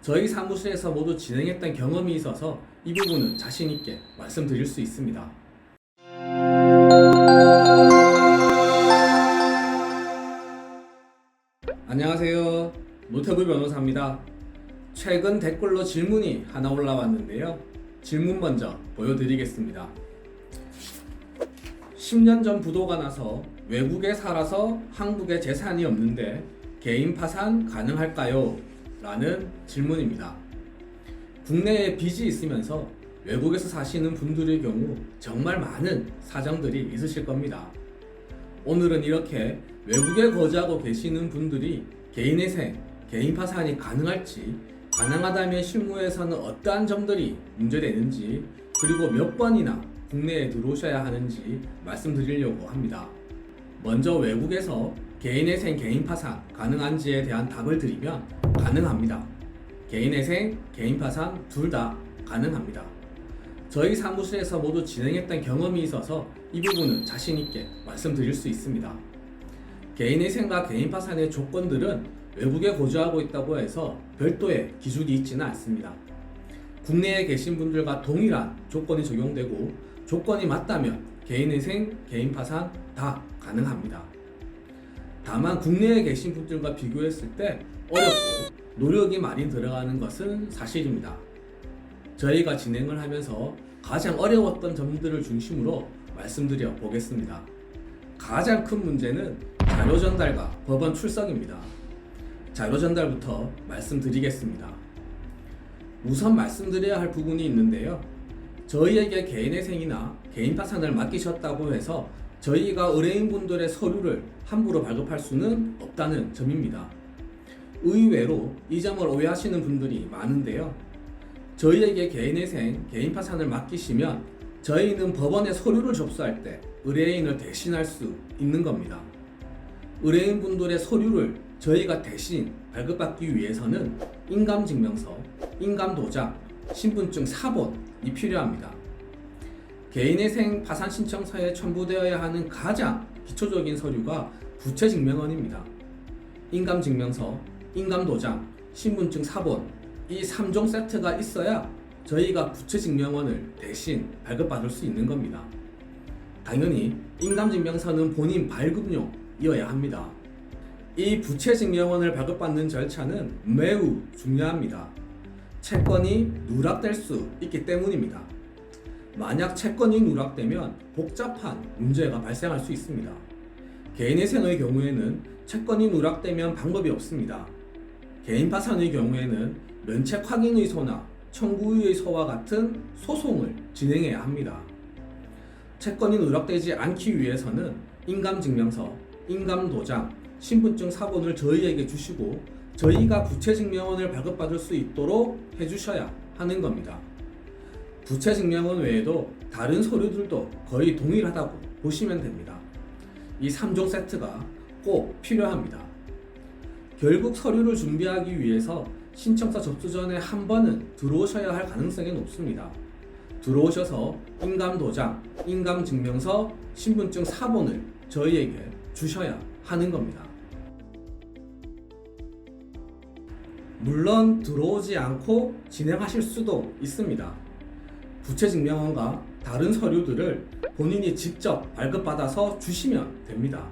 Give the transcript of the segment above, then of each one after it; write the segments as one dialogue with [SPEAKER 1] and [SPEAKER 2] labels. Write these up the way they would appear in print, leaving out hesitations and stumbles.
[SPEAKER 1] 저희 사무실에서 모두 진행했던 경험이 있어서 이 부분은 자신 있게 말씀드릴 수 있습니다. 안녕하세요. 노태부 변호사입니다. 최근 댓글로 질문이 하나 올라왔는데요. 질문 먼저 보여드리겠습니다. 10년 전 부도가 나서 외국에 살아서 한국에 재산이 없는데 개인 파산 가능할까요? 라는 질문입니다. 국내에 빚이 있으면서 외국에서 사시는 분들의 경우 정말 많은 사정들이 있으실 겁니다. 오늘은 이렇게 외국에 거주하고 계시는 분들이 개인회생, 개인 파산이 가능할지, 가능하다면 실무에서는 어떠한 점들이 문제되는지, 그리고 몇 번이나 국내에 들어오셔야 하는지 말씀드리려고 합니다. 먼저 외국에서 개인회생, 개인 파산 가능한지에 대한 답을 드리면 가능합니다. 개인회생, 개인 파산 둘 다 가능합니다. 저희 사무실에서 모두 진행했던 경험이 있어서 이 부분은 자신 있게 말씀드릴 수 있습니다. 개인회생과 개인 파산의 조건들은 외국에 거주하고 있다고 해서 별도의 기준이 있지는 않습니다. 국내에 계신 분들과 동일한 조건이 적용되고 조건이 맞다면 개인회생, 개인 파산 다 가능합니다. 다만 국내에 계신 분들과 비교했을 때 어렵고 노력이 많이 들어가는 것은 사실입니다. 저희가 진행을 하면서 가장 어려웠던 점들을 중심으로 말씀드려 보겠습니다. 가장 큰 문제는 자료 전달과 법원 출석입니다. 자료 전달부터 말씀드리겠습니다. 우선 말씀드려야 할 부분이 있는데요. 저희에게 개인회생이나 개인 파산을 맡기셨다고 해서 저희가 의뢰인분들의 서류를 함부로 발급할 수는 없다는 점입니다. 의외로 이 점을 오해하시는 분들이 많은데요. 저희에게 개인회생, 개인 파산을 맡기시면 저희는 법원에 서류를 접수할 때 의뢰인을 대신할 수 있는 겁니다. 의뢰인분들의 서류를 저희가 대신 발급받기 위해서는 인감증명서, 인감도장, 신분증 4본이 필요합니다. 개인회생 파산 신청서에 첨부되어야 하는 가장 기초적인 서류가 부채증명원입니다. 인감증명서, 인감도장, 신분증 4본 이 3종 세트가 있어야 저희가 부채증명원을 대신 발급받을 수 있는 겁니다. 당연히 인감증명서는 본인 발급용이어야 합니다. 이 부채증명원을 발급받는 절차는 매우 중요합니다. 채권이 누락될 수 있기 때문입니다. 만약 채권이 누락되면 복잡한 문제가 발생할 수 있습니다. 개인회생의 경우에는 채권이 누락되면 방법이 없습니다. 개인 파산의 경우에는 면책 확인의소나 청구의소와 같은 소송을 진행해야 합니다. 채권이 누락되지 않기 위해서는 인감증명서, 인감도장, 신분증 4본을 저희에게 주시고 저희가 부채증명원을 발급받을 수 있도록 해주셔야 하는 겁니다. 부채증명원 외에도 다른 서류들도 거의 동일하다고 보시면 됩니다. 이 3종 세트가 꼭 필요합니다. 결국 서류를 준비하기 위해서 신청서 접수 전에 한 번은 들어오셔야 할 가능성이 높습니다. 들어오셔서 인감도장, 인감증명서, 신분증 4본을 저희에게 주셔야 하는 겁니다. 물론 들어오지 않고 진행하실 수도 있습니다. 부채증명원과 다른 서류들을 본인이 직접 발급받아서 주시면 됩니다.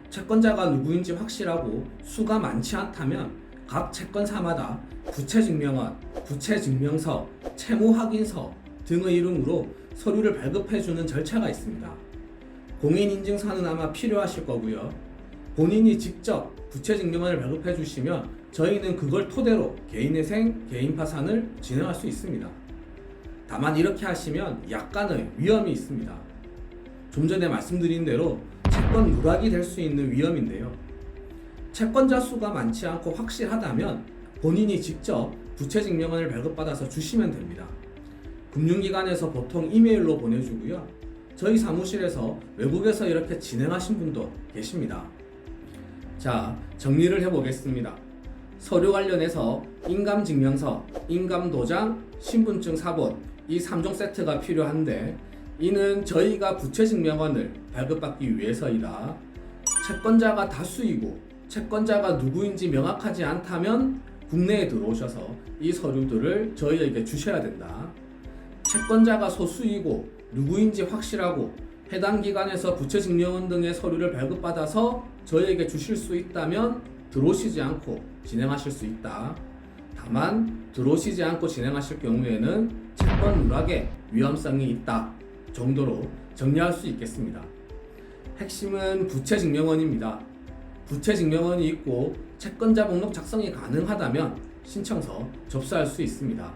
[SPEAKER 1] 채권자가 누구인지 확실하고 수가 많지 않다면 각 채권사마다 부채증명원, 부채증명서, 채무확인서 등의 이름으로 서류를 발급해주는 절차가 있습니다. 공인인증서는 아마 필요하실 거고요. 본인이 직접 부채증명원을 발급해주시면 저희는 그걸 토대로 개인회생, 개인 파산을 진행할 수 있습니다. 다만 이렇게 하시면 약간의 위험이 있습니다. 좀 전에 말씀드린 대로 채권 누락이 될 수 있는 위험인데요. 채권자 수가 많지 않고 확실하다면 본인이 직접 부채증명원을 발급받아서 주시면 됩니다. 금융기관에서 보통 이메일로 보내주고요. 저희 사무실에서 외국에서 이렇게 진행하신 분도 계십니다. 자, 정리를 해보겠습니다. 서류 관련해서 인감증명서, 인감도장, 신분증 4본 이 3종 세트가 필요한데 이는 저희가 부채증명원을 발급받기 위해서이다. 채권자가 다수이고 채권자가 누구인지 명확하지 않다면 국내에 들어오셔서 이 서류들을 저희에게 주셔야 된다. 채권자가 소수이고 누구인지 확실하고 해당 기관에서 부채증명원 등의 서류를 발급받아서 저희에게 주실 수 있다면 들어오시지 않고 진행하실 수 있다. 다만 들어오시지 않고 진행하실 경우에는 채권 누락의 위험성이 있다 정도로 정리할 수 있겠습니다. 핵심은 부채증명원입니다. 부채증명원이 있고 채권자 목록 작성이 가능하다면 신청서 접수할 수 있습니다.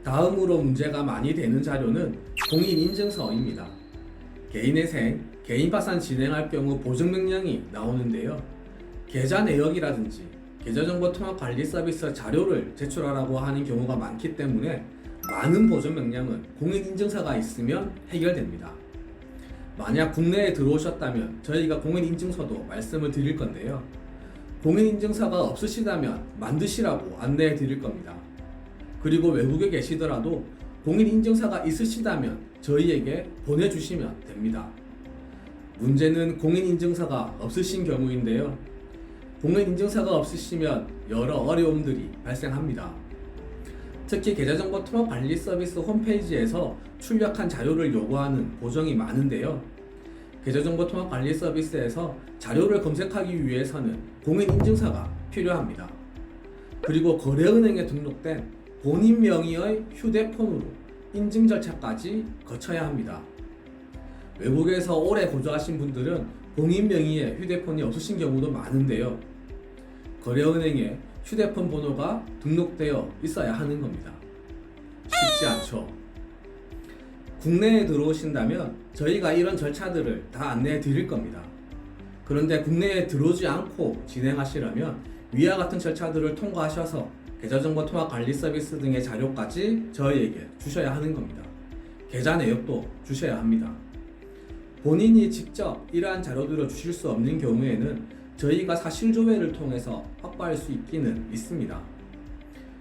[SPEAKER 1] 다음으로 문제가 많이 되는 자료는 공인인증서입니다. 개인회생, 개인파산 진행할 경우 보증명령이 나오는데요. 계좌 내역이라든지 계좌정보통합관리 서비스 자료를 제출하라고 하는 경우가 많기 때문에 많은 보증명령은 공인인증서가 있으면 해결됩니다. 만약 국내에 들어오셨다면 저희가 공인인증서도 말씀을 드릴 건데요. 공인인증서가 없으시다면 만드시라고 안내해 드릴 겁니다. 그리고 외국에 계시더라도 공인인증서가 있으시다면 저희에게 보내주시면 됩니다. 문제는 공인인증서가 없으신 경우인데요. 공인인증서가 없으시면 여러 어려움들이 발생합니다. 특히 계좌정보통합관리 서비스 홈페이지에서 출력한 자료를 요구하는 보정이 많은데요. 계좌정보통합관리 서비스에서 자료를 검색하기 위해서는 공인인증서가 필요합니다. 그리고 거래은행에 등록된 본인 명의의 휴대폰으로 인증 절차까지 거쳐야 합니다. 외국에서 오래 거주하신 분들은 본인 명의의 휴대폰이 없으신 경우도 많은데요. 거래은행에 휴대폰 번호가 등록되어 있어야 하는 겁니다. 쉽지 않죠. 국내에 들어오신다면 저희가 이런 절차들을 다 안내해 드릴 겁니다. 그런데 국내에 들어오지 않고 진행하시려면 위와 같은 절차들을 통과하셔서 계좌정보통합관리 서비스 등의 자료까지 저희에게 주셔야 하는 겁니다. 계좌 내역도 주셔야 합니다. 본인이 직접 이러한 자료들을 주실 수 없는 경우에는 저희가 사실조회를 통해서 확보할 수 있기는 있습니다.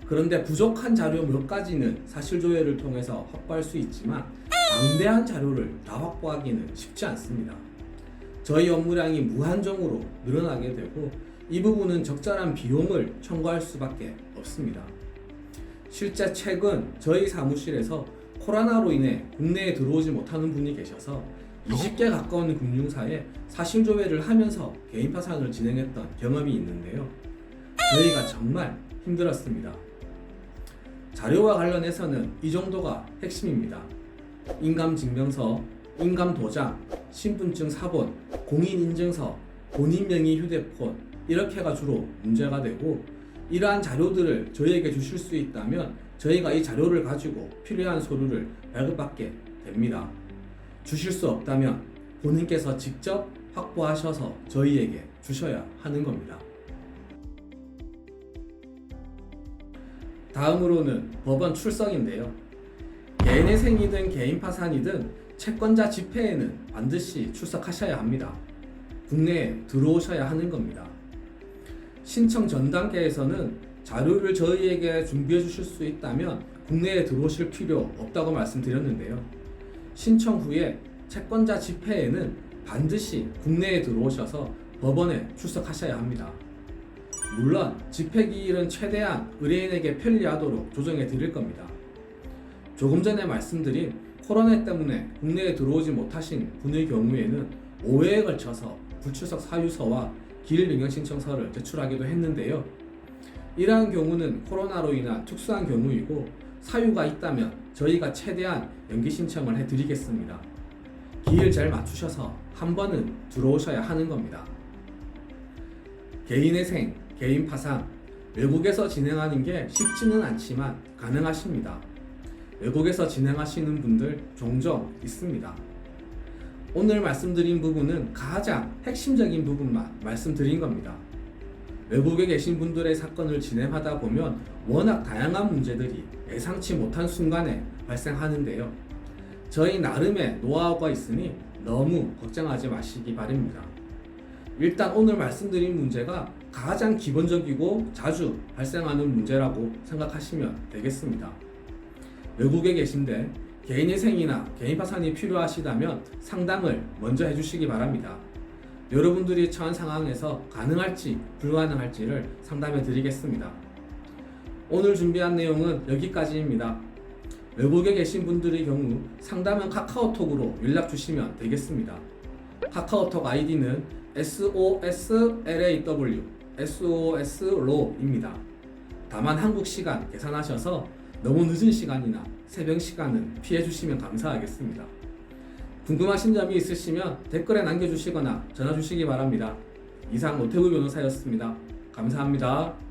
[SPEAKER 1] 그런데 부족한 자료 몇 가지는 사실조회를 통해서 확보할 수 있지만 방대한 자료를 다 확보하기는 쉽지 않습니다. 저희 업무량이 무한정으로 늘어나게 되고 이 부분은 적절한 비용을 청구할 수밖에 없습니다. 실제 최근 저희 사무실에서 코로나로 인해 국내에 들어오지 못하는 분이 계셔서 20개 가까운 금융사에 사실조회를 하면서 개인 파산을 진행했던 경험이 있는데요. 저희가 정말 힘들었습니다. 자료와 관련해서는 이 정도가 핵심입니다. 인감증명서, 인감도장, 신분증 사본, 공인인증서, 본인 명의 휴대폰 이렇게가 주로 문제가 되고 이러한 자료들을 저희에게 주실 수 있다면 저희가 이 자료를 가지고 필요한 서류를 발급받게 됩니다. 주실 수 없다면 본인께서 직접 확보하셔서 저희에게 주셔야 하는 겁니다. 다음으로는 법원 출석인데요. 개인회생이든 개인파산이든 채권자 집회에는 반드시 출석하셔야 합니다. 국내에 들어오셔야 하는 겁니다. 신청 전 단계에서는 자료를 저희에게 준비해 주실 수 있다면 국내에 들어오실 필요 없다고 말씀드렸는데요. 신청 후에 채권자 집회에는 반드시 국내에 들어오셔서 법원에 출석하셔야 합니다. 물론 집회 기일은 최대한 의뢰인에게 편리하도록 조정해 드릴 겁니다. 조금 전에 말씀드린 코로나 때문에 국내에 들어오지 못하신 분의 경우에는 5회에 걸쳐서 불출석 사유서와 기일 변경 신청서를 제출하기도 했는데요. 이러한 경우는 코로나로 인한 특수한 경우이고 사유가 있다면 저희가 최대한 연기 신청을 해드리겠습니다. 기일 잘 맞추셔서 한 번은 들어오셔야 하는 겁니다. 개인회생, 개인파산, 외국에서 진행하는 게 쉽지는 않지만 가능하십니다. 외국에서 진행하시는 분들 종종 있습니다. 오늘 말씀드린 부분은 가장 핵심적인 부분만 말씀드린 겁니다. 외국에 계신 분들의 사건을 진행하다 보면 워낙 다양한 문제들이 예상치 못한 순간에 발생하는데요. 저희 나름의 노하우가 있으니 너무 걱정하지 마시기 바랍니다. 일단 오늘 말씀드린 문제가 가장 기본적이고 자주 발생하는 문제라고 생각하시면 되겠습니다. 외국에 계신데 개인회생이나 개인파산이 필요하시다면 상담을 먼저 해주시기 바랍니다. 여러분들이 처한 상황에서 가능할지 불가능할지를 상담해 드리겠습니다. 오늘 준비한 내용은 여기까지입니다. 외국에 계신 분들의 경우 상담은 카카오톡으로 연락 주시면 되겠습니다. 카카오톡 아이디는 SOSLAW 다만 한국 시간 계산하셔서 너무 늦은 시간이나 새벽 시간은 피해 주시면 감사하겠습니다. 궁금하신 점이 있으시면 댓글에 남겨주시거나 전화 주시기 바랍니다. 이상 오태구 변호사였습니다. 감사합니다.